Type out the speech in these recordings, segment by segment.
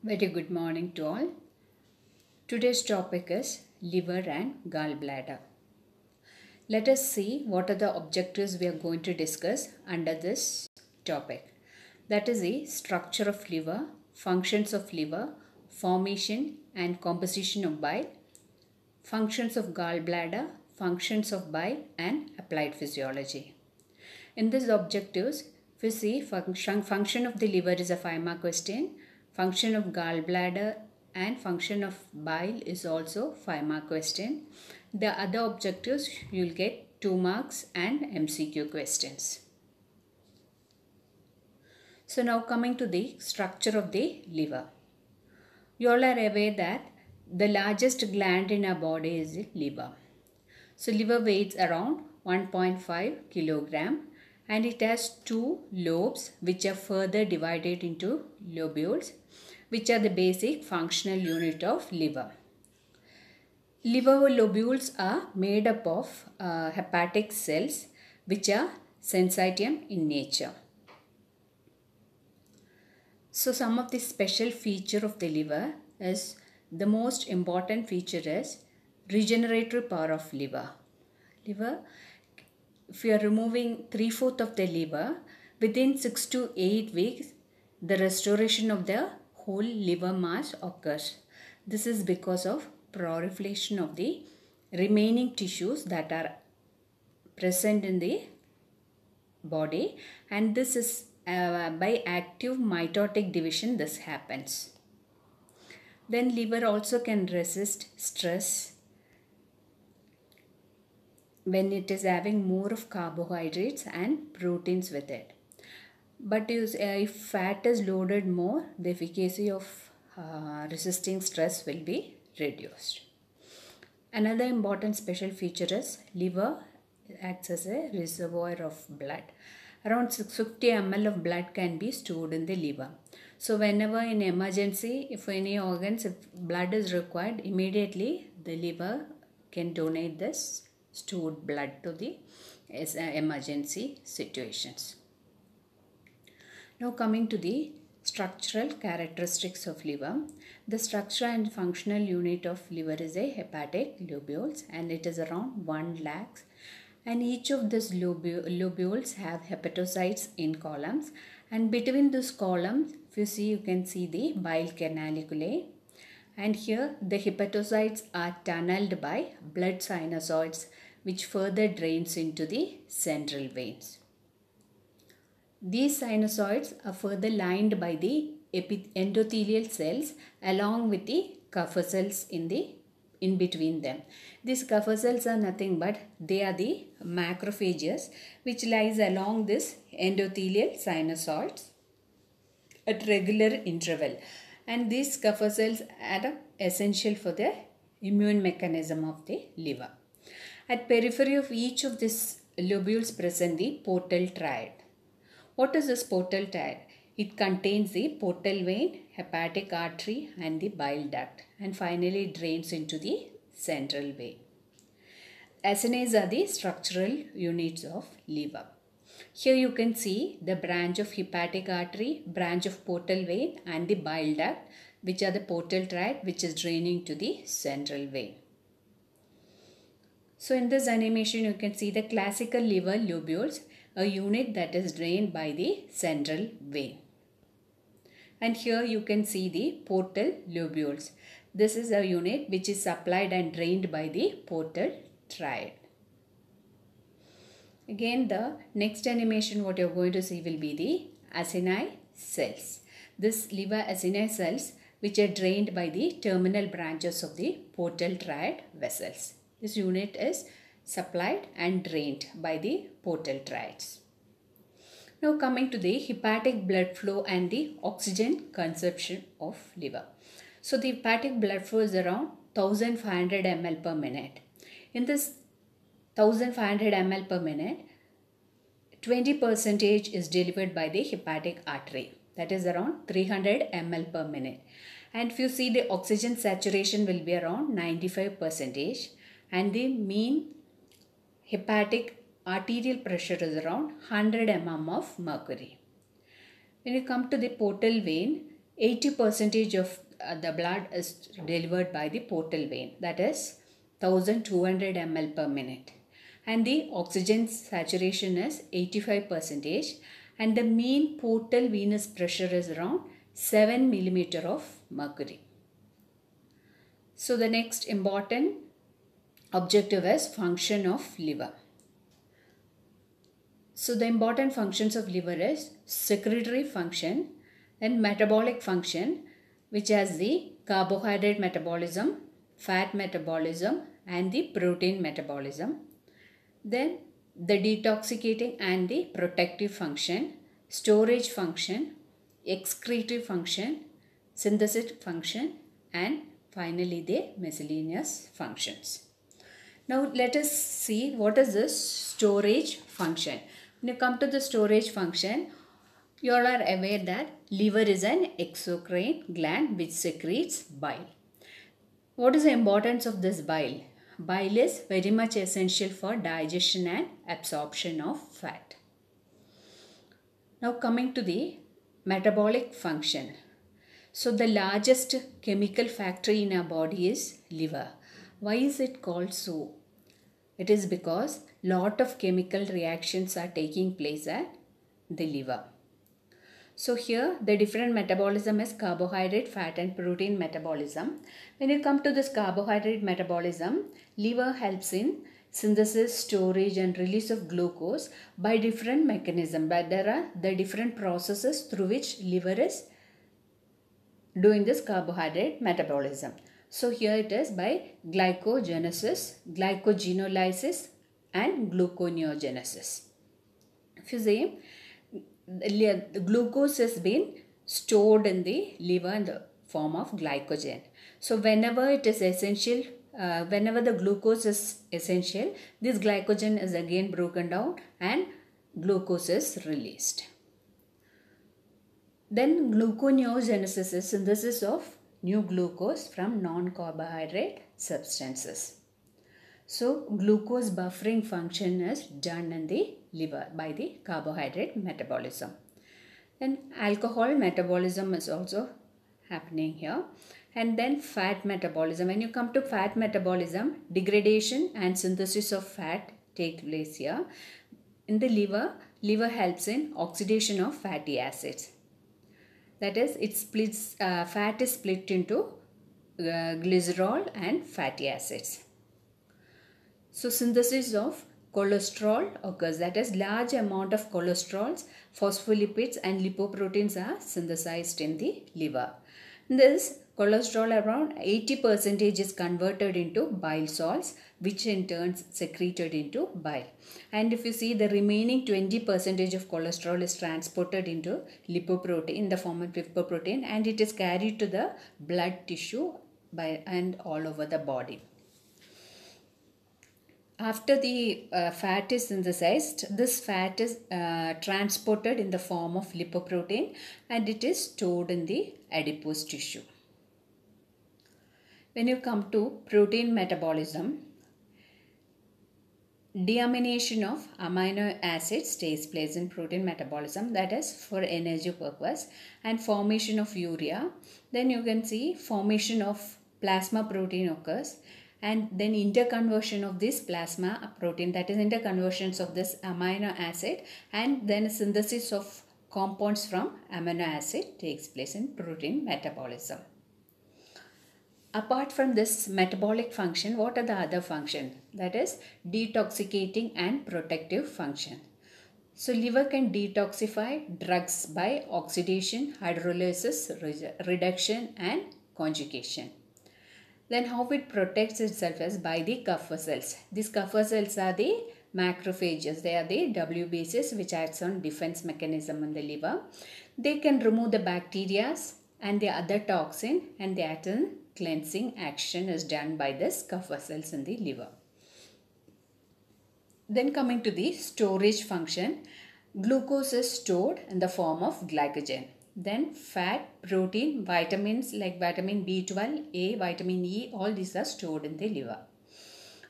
Very good morning to all. Today's topic is liver and gallbladder. Let us see what are the objectives we are going to discuss under this topic. That is the structure of liver, functions of liver, formation and composition of bile, functions of gallbladder, functions of bile and applied physiology. In these objectives, we see function of the liver is a 5-mark question, function of gallbladder and function of bile is also 5-mark question. The other objectives you will get 2 marks and MCQ questions. So now coming to the structure of the liver. You all are aware that the largest gland in our body is the liver. So liver weighs around 1.5 kilogram and it has 2 lobes which are further divided into lobules, which are the basic functional unit of liver. Liver lobules are made up of hepatic cells which are syncytium in nature. So some of the special feature of the liver is, the most important feature is regenerative power of liver. If you are removing 3/4 of the liver, within 6 to 8 weeks, the restoration of the whole liver mass occurs. This is because of proliferation of the remaining tissues that are present in the body, and this is by active mitotic division this happens. Then liver also can resist stress when it is having more of carbohydrates and proteins with it. But if fat is loaded more, the efficacy of resisting stress will be reduced. Another important special feature is liver acts as a reservoir of blood. Around 650 ml of blood can be stored in the liver. So whenever in emergency, if any organs, if blood is required, immediately the liver can donate this stored blood to the emergency situations. Now coming to the structural characteristics of liver. The structure and functional unit of liver is a hepatic lobules, and it is around 1 lakh, and each of these lobules have hepatocytes in columns, and between those columns, if you see, you can see the bile canaliculae, and here the hepatocytes are tunneled by blood sinusoids which further drains into the central veins. These sinusoids are further lined by the endothelial cells along with the corpuscles in between them. These corpuscles are nothing but they are the macrophages which lies along this endothelial sinusoids at regular interval, and these corpuscles are essential for the immune mechanism of the liver. At periphery of each of these lobules present the portal triad. What is this portal triad? It contains the portal vein, hepatic artery and the bile duct, and finally drains into the central vein. Acids are the structural units of liver. Here you can see the branch of hepatic artery, branch of portal vein and the bile duct, which are the portal triad which is draining to the central vein. So in this animation you can see the classical liver lobules, a unit that is drained by the central vein. And here you can see the portal lobules. This is a unit which is supplied and drained by the portal triad. Again, the next animation what you are going to see will be the acini cells. This liver acini cells which are drained by the terminal branches of the portal triad vessels. This unit is supplied and drained by the portal triads. Now coming to the hepatic blood flow and the oxygen consumption of liver. So the hepatic blood flow is around 1500 ml per minute. In this 1500 ml per minute, 20% is delivered by the hepatic artery, that is around 300 ml per minute. And if you see, the oxygen saturation will be around 95%, and the mean hepatic arterial pressure is around 100 mm of mercury. When you come to the portal vein, 80% of the blood is delivered by the portal vein, that is 1200 ml per minute, and the oxygen saturation is 85%, and the mean portal venous pressure is around 7 millimeter of mercury. So the next important objective is function of liver. So the important functions of liver is secretory function and metabolic function, which has the carbohydrate metabolism, fat metabolism and the protein metabolism. Then the detoxicating and the protective function, storage function, excretory function, synthesis function, and finally the miscellaneous functions. Now let us see what is this storage function. When you come to the storage function, you all are aware that liver is an exocrine gland which secretes bile. What is the importance of this bile? Bile is very much essential for digestion and absorption of fat. Now coming to the metabolic function. So the largest chemical factory in our body is liver. Why is it called so? It is because lot of chemical reactions are taking place at the liver. So here the different metabolism is carbohydrate, fat and protein metabolism. When you come to this carbohydrate metabolism, liver helps in synthesis, storage and release of glucose by different mechanisms. But there are the different processes through which liver is doing this carbohydrate metabolism. So here it is by glycogenesis, glycogenolysis and gluconeogenesis. If you see, the glucose has been stored in the liver in the form of glycogen. So whenever it is essential, whenever the glucose is essential, this glycogen is again broken down and glucose is released. Then gluconeogenesis is synthesis of new glucose from non-carbohydrate substances. So glucose buffering function is done in the liver by the carbohydrate metabolism. Then alcohol metabolism is also happening here. And then fat metabolism. When you come to fat metabolism, degradation and synthesis of fat take place here. In the liver helps in oxidation of fatty acids. That is, it splits, fat is split into glycerol and fatty acids. So synthesis of cholesterol occurs, that is large amount of cholesterols, phospholipids and lipoproteins are synthesized in the liver. This cholesterol around 80% is converted into bile salts, which in turn secreted into bile. And if you see, the remaining 20% of cholesterol is transported into lipoprotein in the form of lipoprotein, and it is carried to the blood tissue and all over the body. After the fat is synthesized, this fat is transported in the form of lipoprotein and it is stored in the adipose tissue. When you come to protein metabolism, deamination of amino acids takes place in protein metabolism, that is for energy purpose, and formation of urea. Then you can see formation of plasma protein occurs, and then interconversion of this plasma protein, that is interconversions of this amino acid, and then synthesis of compounds from amino acid takes place in protein metabolism. Apart from this metabolic function, what are the other functions? That is detoxicating and protective function. So liver can detoxify drugs by oxidation, hydrolysis, reduction and conjugation. Then how it protects itself is by the Kupffer cells. These Kupffer cells are the macrophages. They are the WBCs which acts on defense mechanism in the liver. They can remove the bacteria and the other toxin, and the action cleansing action is done by this Kupffer cells in the liver. Then coming to the storage function, glucose is stored in the form of glycogen. Then fat, protein, vitamins like vitamin B12, A, vitamin E, all these are stored in the liver.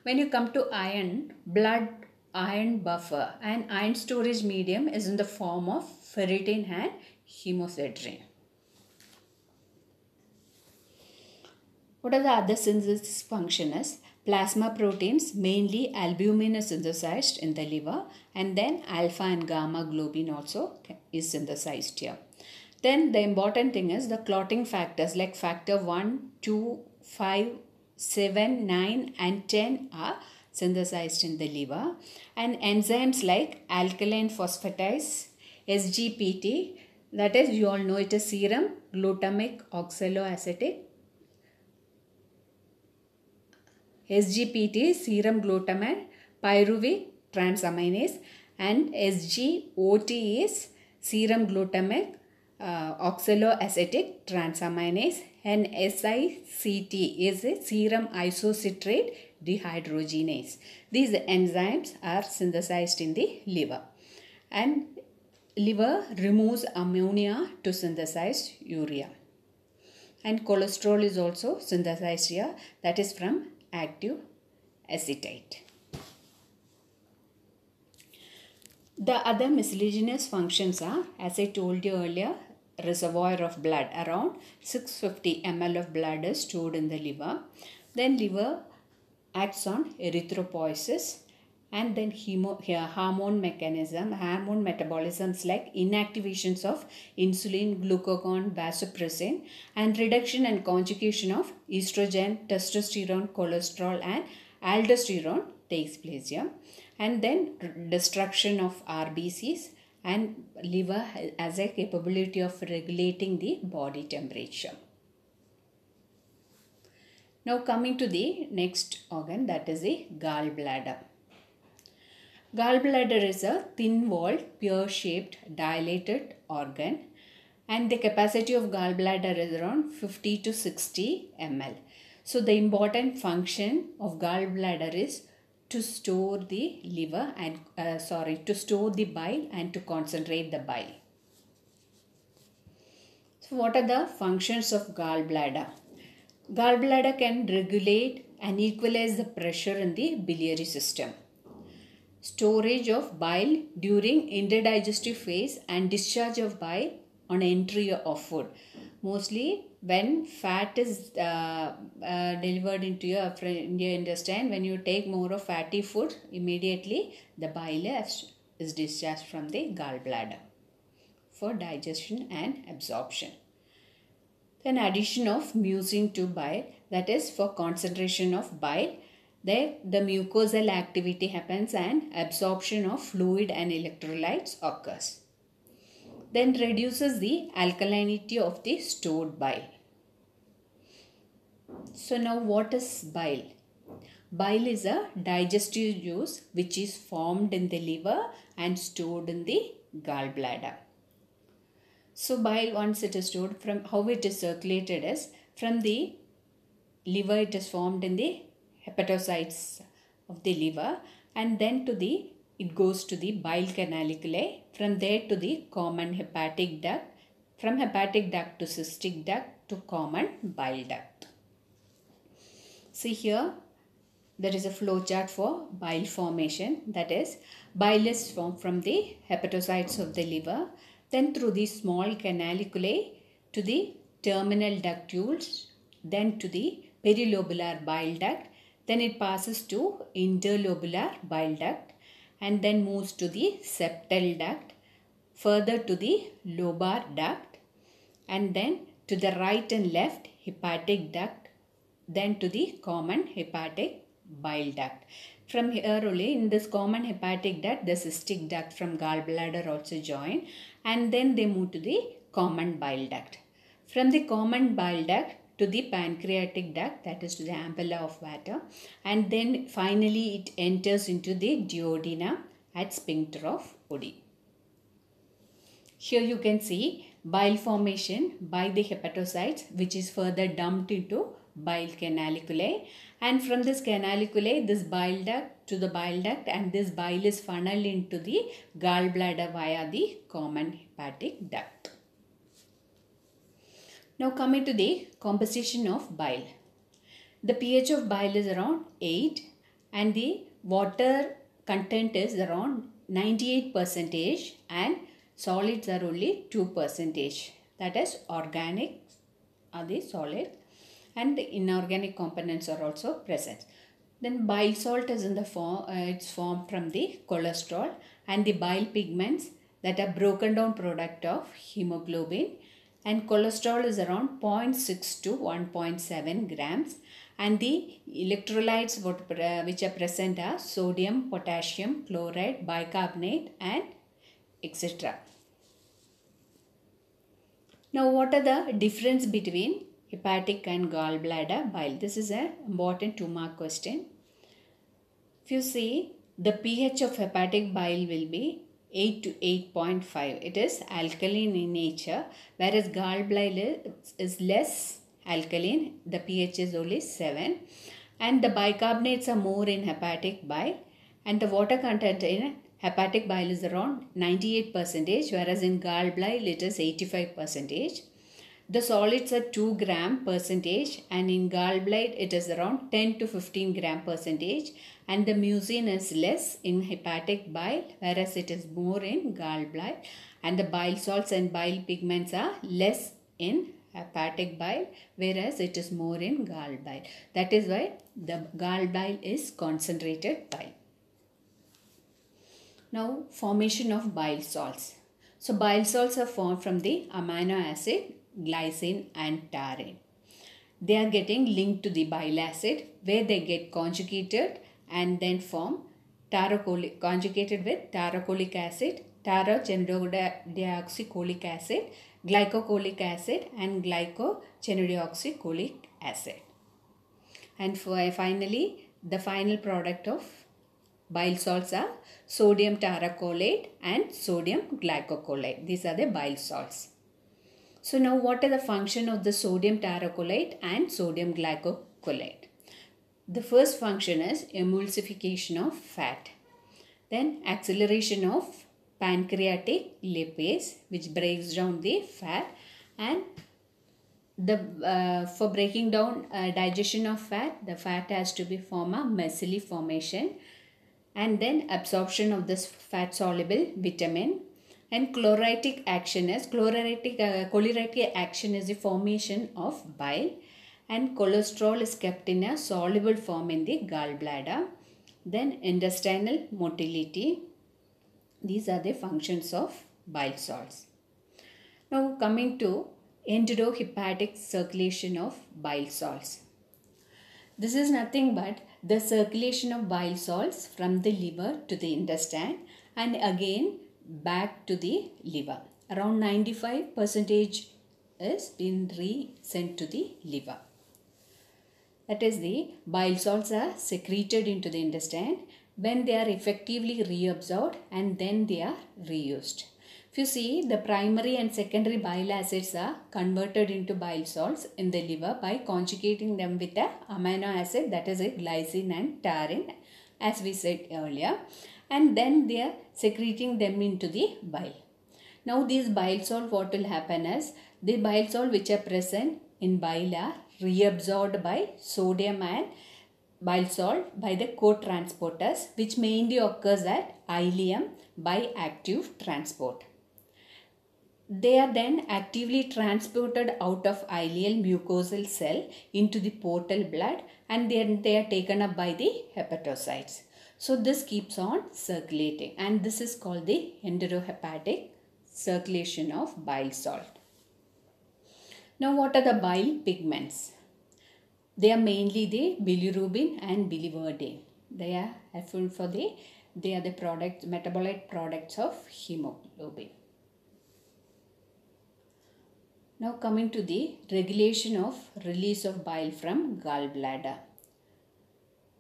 When you come to iron, blood iron buffer and iron storage medium is in the form of ferritin and hemosiderin. What are the other synthesis functions? Plasma proteins, mainly albumin, is synthesized in the liver, and then alpha and gamma globin also is synthesized here. Then the important thing is the clotting factors like factor 1, 2, 5, 7, 9 and 10 are synthesized in the liver, and enzymes like alkaline phosphatase, SGPT, that is, you all know it is serum glutamic oxaloacetic, SGPT, serum glutamate pyruvic transaminase, and SGOT is serum glutamic oxaloacetic transaminase, and SICT is a serum isocitrate dehydrogenase. These enzymes are synthesized in the liver, and liver removes ammonia to synthesize urea. And cholesterol is also synthesized here, that is from active acetate. The other miscellaneous functions are, as I told you earlier, reservoir of blood. Around 650 ml of blood is stored in the liver. Then liver acts on erythropoiesis, and then hormone metabolisms like inactivations of insulin, glucagon, vasopressin, and reduction and conjugation of estrogen, testosterone, cholesterol, and aldosterone takes place here. And then destruction of RBCs, and liver has a capability of regulating the body temperature. Now coming to the next organ, that is the gallbladder. Gallbladder is a thin-walled, pear-shaped, dilated organ, and the capacity of gallbladder is around 50 to 60 ml. So the important function of gallbladder is to store the liver and to store the bile and to concentrate the bile. So what are the functions of gallbladder? Gallbladder can regulate and equalize the pressure in the biliary system. Storage of bile during interdigestive phase and discharge of bile on entry of food. Mostly when fat is delivered into your intestine, when you take more of fatty food, immediately the bile is discharged from the gallbladder for digestion and absorption. Then addition of mucin to bile, that is for concentration of bile. There the mucosal activity happens and absorption of fluid and electrolytes occurs. Then reduces the alkalinity of the stored bile. So now what is bile? Bile is a digestive juice which is formed in the liver and stored in the gallbladder. So bile, once it is stored, from how it is circulated is from the liver, it is formed in the hepatocytes of the liver, and then it goes to the bile canaliculi, from there to the common hepatic duct, from hepatic duct to cystic duct to common bile duct. See here, there is a flow chart for bile formation, that is bile is formed from the hepatocytes of the liver, then through the small canaliculi to the terminal ductules, then to the perilobular bile duct, then it passes to interlobular bile duct, and then moves to the septal duct, further to the lobar duct, and then to the right and left hepatic duct, then to the common hepatic bile duct. From here only, in this common hepatic duct, the cystic duct from gallbladder also join, and then they move to the common bile duct. From the common bile duct to the pancreatic duct, that is to the ampulla of Vater, and then finally it enters into the duodenum at sphincter of Oddi. Here you can see bile formation by the hepatocytes, which is further dumped into bile canaliculi, and from this canaliculi, this bile duct to the bile duct, and this bile is funneled into the gallbladder via the common hepatic duct. Now coming to the composition of bile. The pH of bile is around 8 and the water content is around 98% and solids are only 2%. That is, organic are the solid. and the inorganic components are also present. Then bile salt is in the form, it's formed from the cholesterol and the bile pigments that are broken down product of hemoglobin, and cholesterol is around 0.6 to 1.7 grams, and the electrolytes which are present are sodium, potassium, chloride, bicarbonate and etc. Now what are the difference between hepatic and gallbladder bile? This is an important 2-mark question. If you see, the pH of hepatic bile will be 8 to 8.5. It is alkaline in nature, whereas gallbladder is less alkaline. The pH is only 7. And the bicarbonates are more in hepatic bile. And the water content in hepatic bile is around 98%, whereas in gallbladder it is 85%. The solids are 2 gram percentage, and in gallbladder it is around 10 to 15 gram percentage, and the mucin is less in hepatic bile, whereas it is more in gallbladder, and the bile salts and bile pigments are less in hepatic bile, whereas it is more in gallbladder. That is why the gallbladder is concentrated bile. Now, formation of bile salts. So bile salts are formed from the amino acid glycine and taurine. They are getting linked to the bile acid, where they get conjugated and then form conjugated with taurocholic acid, taurochenodeoxycholic acid, glycocholic acid and glycogenodeoxycholic acid. And finally, the final product of bile salts are sodium taurocholate and sodium glycocholate. These are the bile salts. So now what are the function of the sodium taurocholate and sodium glycocholate? The first function is emulsification of fat. Then acceleration of pancreatic lipase, which breaks down the fat, and for breaking down digestion of fat, the fat has to be form a micelle formation, and then absorption of this fat soluble vitamin. And chlorlytic action is chlorlytic action is the formation of bile, and cholesterol is kept in a soluble form in the gallbladder. Then intestinal motility. These are the functions of bile salts. Now coming to enterohepatic circulation of bile salts. This is nothing but the circulation of bile salts from the liver to the intestine and again back to the liver. Around 95% is being sent to the liver. That is, the bile salts are secreted into the intestine when they are effectively reabsorbed and then they are reused. If you see, the primary and secondary bile acids are converted into bile salts in the liver by conjugating them with a amino acid, that is a glycine and taurine, as we said earlier, and then they are secreting them into the bile. Now these bile salt, what will happen is, the bile salt which are present in bile are reabsorbed by sodium and bile salt by the co-transporters, which mainly occurs at ileum by active transport. They are then actively transported out of ileal mucosal cell into the portal blood, and then they are taken up by the hepatocytes. So this keeps on circulating, and this is called the enterohepatic circulation of bile salt. Now what are the bile pigments? They are mainly the bilirubin and biliverdin. They are the products, metabolite products of hemoglobin. Now coming to the regulation of release of bile from gallbladder.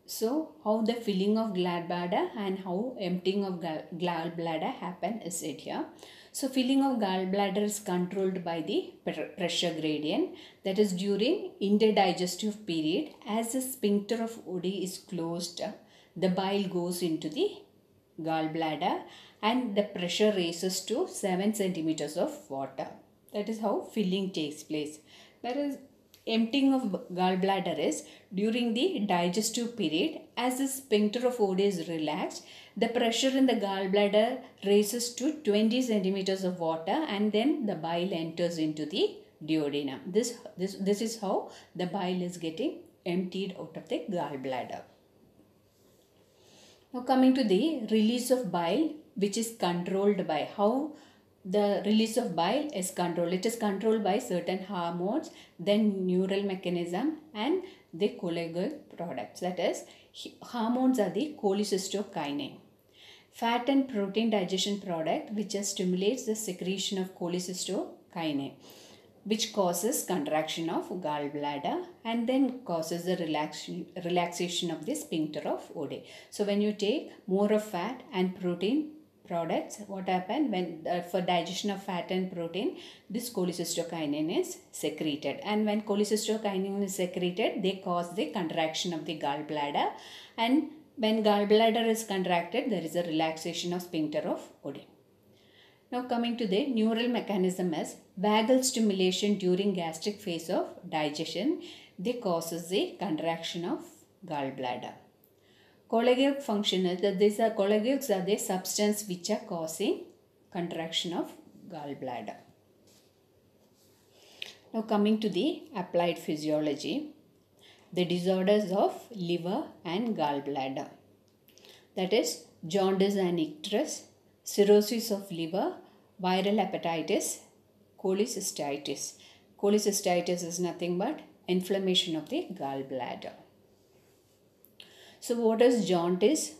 So how the filling of gallbladder and how emptying of gallbladder happen is it here. So filling of gallbladder is controlled by the pressure gradient, that is during interdigestive period. As the sphincter of Oddi is closed, the bile goes into the gallbladder and the pressure raises to 7 centimeters of water. That is how filling takes place. Whereas emptying of gallbladder is during the digestive period. As the sphincter of Oddi is relaxed, the pressure in the gallbladder raises to 20 centimeters of water and then the bile enters into the duodenum. This is how the bile is getting emptied out of the gallbladder. Now coming to the release of bile, which is controlled by how the release of bile is controlled. It is controlled by certain hormones, then neural mechanism and the cholesterol products. That is, hormones are the cholecystokinin. Fat and protein digestion product which stimulates the secretion of cholecystokinin, which causes contraction of gallbladder and then causes the relaxation of the sphincter of Oddi. So when you take more of fat and protein products, what happens when for digestion of fat and protein, this cholecystokinin is secreted, and when cholecystokinin is secreted, they cause the contraction of the gallbladder, and when gallbladder is contracted, there is a relaxation of sphincter of Oddi. Now coming to the neural mechanism is vagal stimulation during gastric phase of digestion. They causes the contraction of gallbladder. Cholagogic function is that these are cholagogics are the substance which are causing contraction of gallbladder. Now coming to the applied physiology, the disorders of liver and gallbladder, that is jaundice and icterus, cirrhosis of liver, viral hepatitis, cholecystitis. Cholecystitis is nothing but inflammation of the gallbladder. So what is jaundice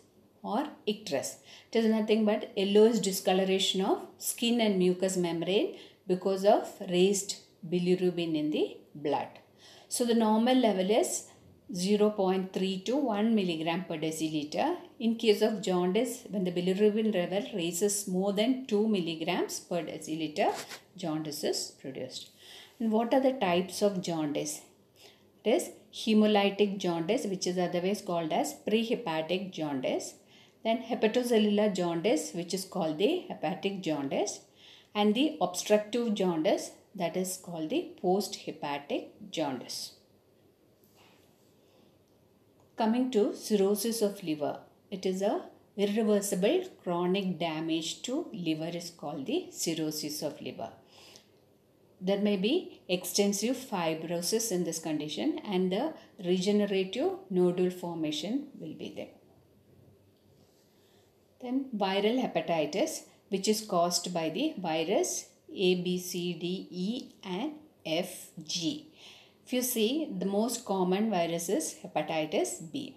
or icterus? It is nothing but yellowish discoloration of skin and mucous membrane because of raised bilirubin in the blood. So the normal level is 0.3 to 1 milligram per deciliter. In case of jaundice, when the bilirubin level raises more than 2 milligrams per deciliter, jaundice is produced. And what are the types of jaundice? It is hemolytic jaundice, which is otherwise called as prehepatic jaundice. Then hepatocellular jaundice, which is called the hepatic jaundice. And the obstructive jaundice, that is called the post-hepatic jaundice. Coming to cirrhosis of liver, it is a irreversible chronic damage to liver is called the cirrhosis of liver. There may be extensive fibrosis in this condition and the regenerative nodule formation will be there. Then viral hepatitis, which is caused by the virus A, B, C, D, E and F, G. If you see, the most common virus is hepatitis B.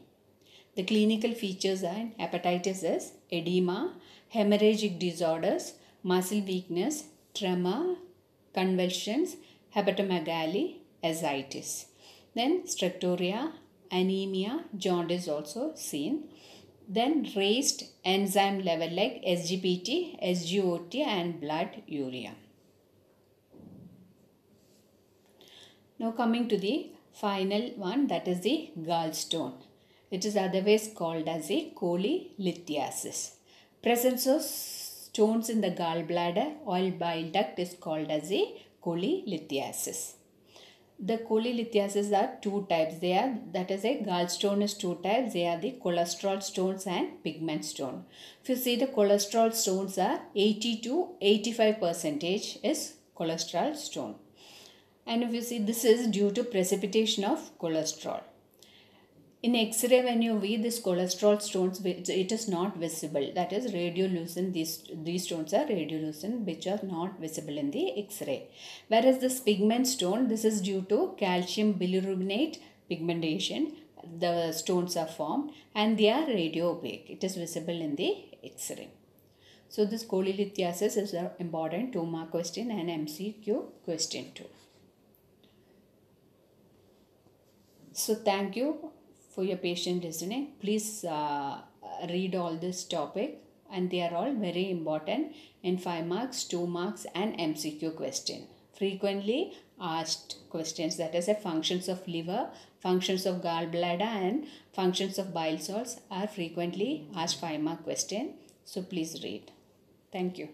The clinical features in hepatitis is edema, hemorrhagic disorders, muscle weakness, tremor, convulsions, hepatomegaly, ascites. Then stertorrhea, anemia, jaundice also seen. Then raised enzyme level like SGPT, SGOT and blood urea. Now coming to the final one, that is the gallstone. It is otherwise called as a cholelithiasis. Presence of stones in the gallbladder or bile duct is called as a cholelithiasis. The cholelithiasis are two types. That is a gallstone is two types. They are the cholesterol stones and pigment stone. If you see, the cholesterol stones are 80 to 85% is cholesterol stone. And if you see, this is due to precipitation of cholesterol. In X-ray, when you view this cholesterol stones, it is not visible. That is radiolucent. These stones are radiolucent, which are not visible in the X-ray. Whereas this pigment stone, this is due to calcium bilirubinate pigmentation. The stones are formed and they are radio opaque. It is visible in the X-ray. So this cholelithiasis is an important 2-mark question and MCQ question too. So thank you for your patient listening. Please read all this topic, and they are all very important in 5 marks, 2 marks and MCQ question. Frequently asked questions, that is functions of liver, functions of gallbladder and functions of bile salts are frequently asked 5-mark question. So please read. Thank you.